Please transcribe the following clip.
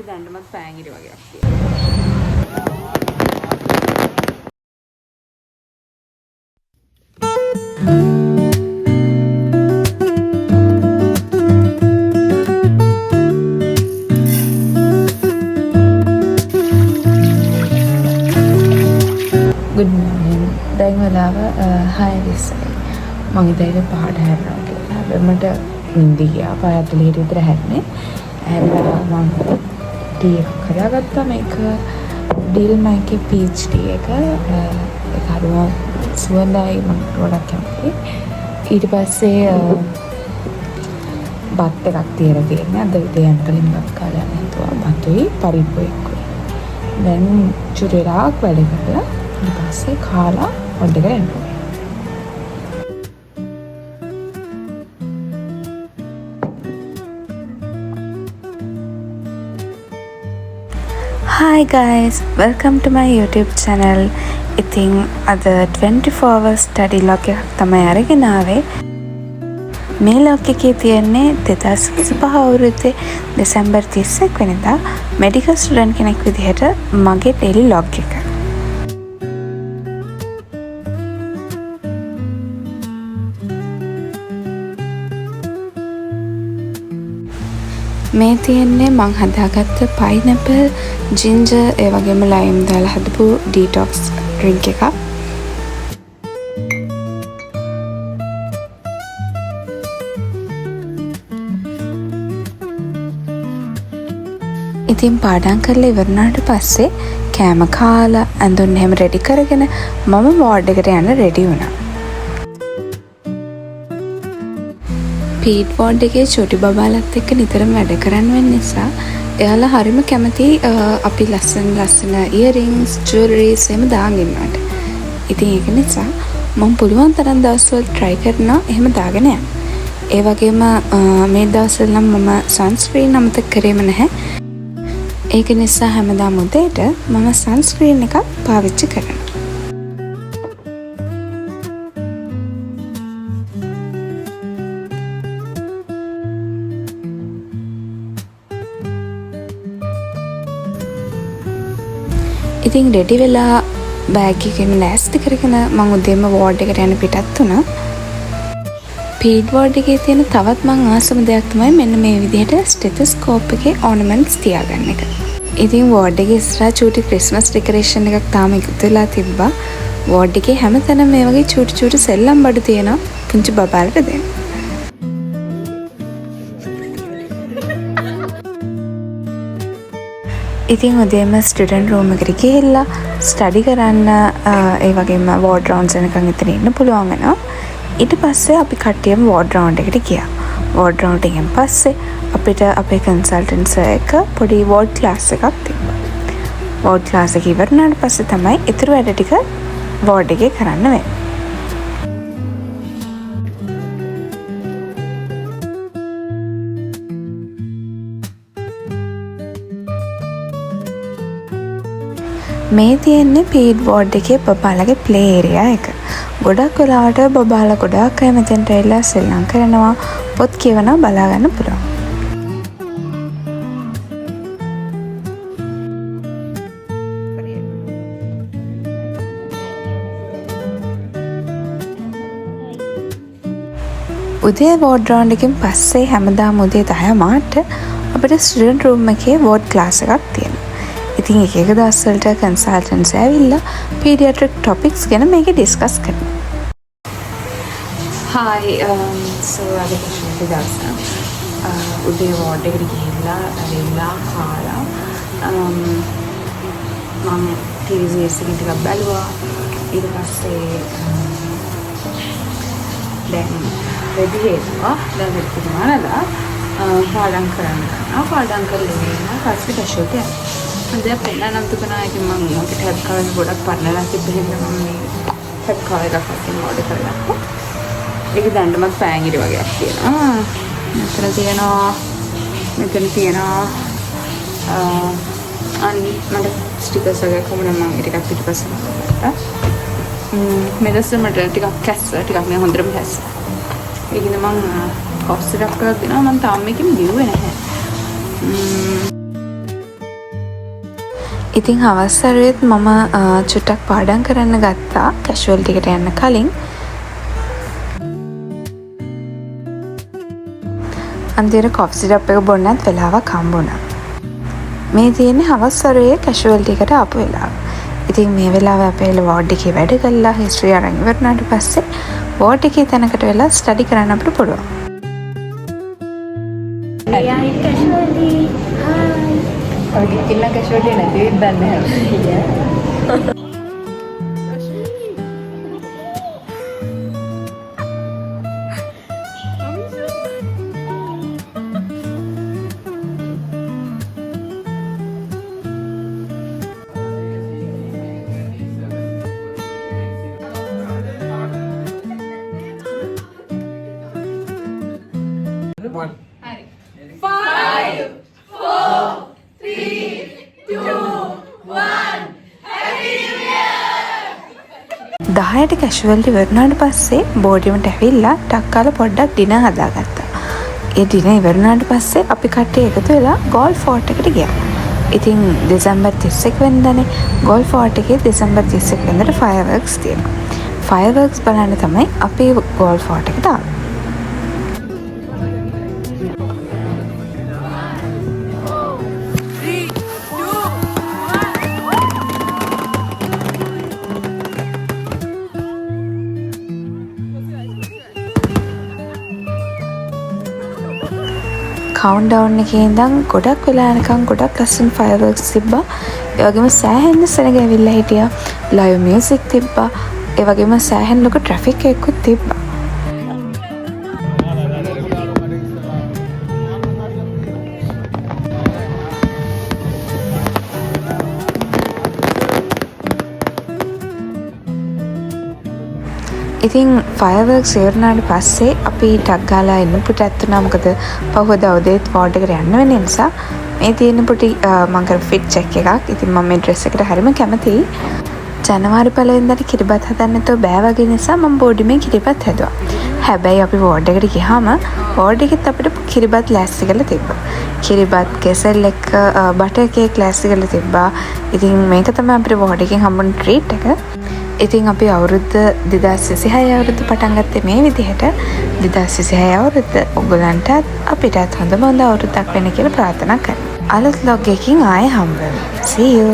ඒක දැන්නමත් පෑන් ඉරි වගේක් තියෙනවා. good morning දැන් වෙලාව 6:20යි මම ඉතින් පහට හැරෙනවා කියලා. හැබැයි මට නිදි ගියා. පාය 40 විතර හැරෙන්නේ. ඇහැරලා මම ටී එකක් හදාගත්තා. මේක ඩිල්මයිකේ පීච් ටී එක. ඒක හරිම සුවඳයි මම ගොඩක් කැමතියි. ඊට පස්සේ බත් එකක් තියලා තියෙනවා. අද උදේ කලින් බත් කාලා නැතුව බතුයි පරිප්පු එක්ක. දැන් චුරිරාක් වැඩ කරලා ඊට පස්සේ කාලා ඔඩ එක යනවා. Hi guys, welcome to my YouTube channel. ඉතින් අද 24 hours study log එකක් තමයි අරගෙන ආවේ. මේ log එකේ තියෙන්නේ 2025 අවුරුද්දේ දෙසැම්බර් 31 වෙනිදා medical student කෙනෙක් විදිහට මගේ daily log එක. මේ තියෙන්නේ මං හදාගත්ත පයිනැපල් ජින්ජර් ඒ වගේම ලයිම් දාලා හදපු ඩීටොක්ස් ඩ්‍රින්ක් එකක්. ඉතින් පාඩම් කරලා ඉවරනාට පස්සේ කෑම කාලා ඇඳුම් එහෙම රෙඩි කරගෙන මම වෝඩ් එකට යන්න රෙඩි වුණා. පීඩ් වෝඩ් එකේ චොටි බබාලත් එක්ක නිතරම වැඩ කරන්න වෙන නිසා එයාලා හරිම කැමති අපි ලස්සන ඉයරින්ග්ස් ජුවලරිස් එහෙම දාගෙන ඉන්නවට. ඉතින් ඒක නිසා මම පුළුවන් තරම් දවස්වල try කරනවා එහෙම දාගෙන යන්න. ඒ වගේම මේ දවස්වල නම් මම සන්ස්ක්‍රීන් අමතක කරේම නැහැ. ඒක නිසා හැමදාම උදේට මම සන්ස්ක්‍රීන් එකක් පාවිච්චි කරනවා. ඉතින් රෙඩි වෙලා බෑග් එකේම ලෑස්ති කරගෙන මම උදේම වෝඩ් එකට යන පිටත් වුණා. පීඩ් වෝඩ් එකේ තියෙන තවත් මං ආසම දෙයක් තමයි මෙන්න මේ විදිහට ස්ටෙතොස්කෝප් එකේ ඕනමන්ට්ස් තියාගන්න එක. ඉතින් වෝඩ් එකේ ඉස්සරහා චූටි ක්‍රිස්මස් ඩෙකොරේෂන් එකක් තාම එකතු වෙලා තිබ්බා. වෝඩ් එකේ හැමතැනම මේ වගේ චූටි සෙල්ලම් බඩු තියෙනවා පුංචි බබාලට දෙන්න. ඉතින් උදේම ස්ටුඩන්ට් රූම් එකට ගිහිල්ලා ස්ටඩි කරන්න ඒ වගේම වෝඩ් රවුන්ඩ්ස් එකකින් එතන ඉන්න පුළුවන් වෙනවා. ඊට පස්සේ අපි කට්ටියම වෝඩ් රවුන්ඩ් එකට ගියා. වෝඩ් රවුන්ඩ් එකෙන් පස්සේ අපිට අපේ කන්සල්ටන්ට් සර් එක පොඩි වෝඩ් ක්ලාස් එකක් තිබ්බා. වෝඩ් ක්ලාස් එක ඉවරනාට පස්සේ තමයි ඊටු වැඩ ටික වෝඩ් එකේ කරන්න වෙන්නේ. මේ තියෙන්නේ පීඩ් වෝඩ් එකේ බබාලගේ ප්ලේ ඒරියා එක. ගොඩක් වෙලාවට බබාලා ගොඩක් අය මෙතෙන්ට ඇවිල්ලා සෙල්ලම් කරනවා, පොත් කියවනවා, බලා ගන්න පුළුවන්. උදේ වෝඩ් රවුන්ඩ් එකෙන් පස්සේ හැමදාම උදේ 10:00ට අපිට ස්ටුඩන්ට් රූම් එකේ වෝඩ් ක්ලාස් එකක් තියෙනවා. ඉතින් එක දවස්වලට කන්සල්ටන්ට්ස් ඇවිල්ලා පීඩියාට්‍රික් ටොපික්ස් ගැන මේක ඩිස්කස් කරනවා. Hi, so අද කොහොමද දවස? උදේ වෝඩ් එකට ගිහිල්ලා ඇවිල්ලා කාලා මම TV series එකක් ටිකක් බැලුවා. ඊට පස්සේ දැන් රෙඩි වෙනවා. දැන් රෙඩි වුණාලා පාඩම් කරන්න ගන්නවා. පාඩම් කරලා ඉන්නවා. පස්සේ කැෂුවල්ට යනවා. දැන් පෙන්නනම් තුකනා එක මම මොකද ටැබ් කාලේ ගොඩක් පරණලා තිබ්බෙන්න මම මේ ටැබ් කාලේ එකක් අතින් ඕඩර් කරගත්තා. ඒක දැන්නමත් පෑන් ඉරි වගේක් තියෙනවා. මෙතන තියෙනවා මට ස්ටිකර්ස් වගේ කොහොමද මම ටිකක් පිටිපස්සට ගත්තා. මේ දැස්ස මට ටිකක් කැස්ස ටිකක් නේ හොඳටම කැස්ස. ඒකින මම කොස් එකක් කරලා දෙනවා. මම තාම මේකෙම ලිව්වේ නැහැ. ඉතින් හවස් සරුවෙත් මම චුට්ටක් පාඩම් කරන්න ගත්තා කැෂුවල් ටිකට යන්න කලින්. අන්තිමට කොෆි සිරප් එක බොන්නත් වෙලාවක් හම්බුණා. මේ තියෙන්නේ හවස් සරුවේ කැෂුවල් ටිකට ආපු වෙලාව. ඉතින් මේ වෙලාවේ අපේ වෝඩ් එකේ වැඩ කළා හිස්ටරි අරන් ඉවරනාට පස්සේ වෝඩ් එකේ තැනකට වෙලා ස්ටඩි කරන්න අපිට පුළුවන්. ඔය කිල්ල කැෂුවල් නැති වෙද්ද නැහැ. දහයට කැෂුවල්ටි ඉවරනාට පස්සේ බෝඩියමට ඇවිල්ලා ටක් කාලා පොඩ්ඩක් ඩිනර් හදාගත්තා. ඒ ඩිනර් ඉවරනාට පස්සේ අපි කට්ටිය එකතු වෙලා ගෝල්ෆ් ෆෝර්ට් එකට ගියා. ඉතින් දෙසැම්බර් 31 වෙනිදානේ ගෝල්ෆ් ෆෝර්ට් එකේ දෙසැම්බර් 31 වෙනිදාට ෆයර්වර්ක්ස් තියෙනවා. ෆයර්වර්ක්ස් බලන්න තමයි අපි ගෝල්ෆ් ෆෝර්ට් එකට ආවේ. කවුන්ට්ඩවුන් එකේ ඉඳන් ගොඩක් වෙලා යනකම් ගොඩක් ලස්සන ෆයර්වර්ක්ස් තිබ්බා. ඒ වගේම සෑහෙන්න සෙනග ඇවිල්ලා හිටියා. ලයිව් මියුසික් තිබ්බා. ඒ වගේම සෑහෙන ලොකු ට්‍රැෆික් එකකුත් තිබ්බා. ඉතින් ෆයර්වර්ක්ස් ඉවරනාට පස්සේ අපි ටක් ගාලා එන්න පුටත් වුණා. මොකද පහුවදා උදේත් වෝඩ් එකට යන්න වෙන නිසා මේ තියෙන පුටි මම කර ෆිට් චෙක් එකක්. ඉතින් මම මේ ඩ්‍රෙස් එකට හරිම කැමතියි. ජනවාරි 1 වෙනිදාට කිරිබත් හදන්න නැතුව බෑ වගේ නිසා මම බෝඩිමේ කිරිබත් හැදුවා. හැබැයි අපි වෝඩ් එකට ගියාම වෝඩ් එකෙත් අපිට කිරිබත් ලෑස්ති කරලා තිබ්බා. කිරිබත් කෙසෙල් එක්ක බටර් කේක් ලෑස්ති කරලා තිබ්බා. ඉතින් මේක තමයි අපිට වෝඩ් එකෙන් හම්බුන ට්‍රීට් එක. ඉතින් අපි අවුරුද්ද 2026 අවුරුද්ද පටන් ගත්තේ මේ විදිහට. 2026 අවුරුද්ද ඔයගලන්ටත් අපිටත් හොඳ අවුරුද්දක් වෙන්න කියලා ප්‍රාර්ථනා කරනවා. අලුත් vlog එකකින් ආයෙ හම්බ වෙමු. See you.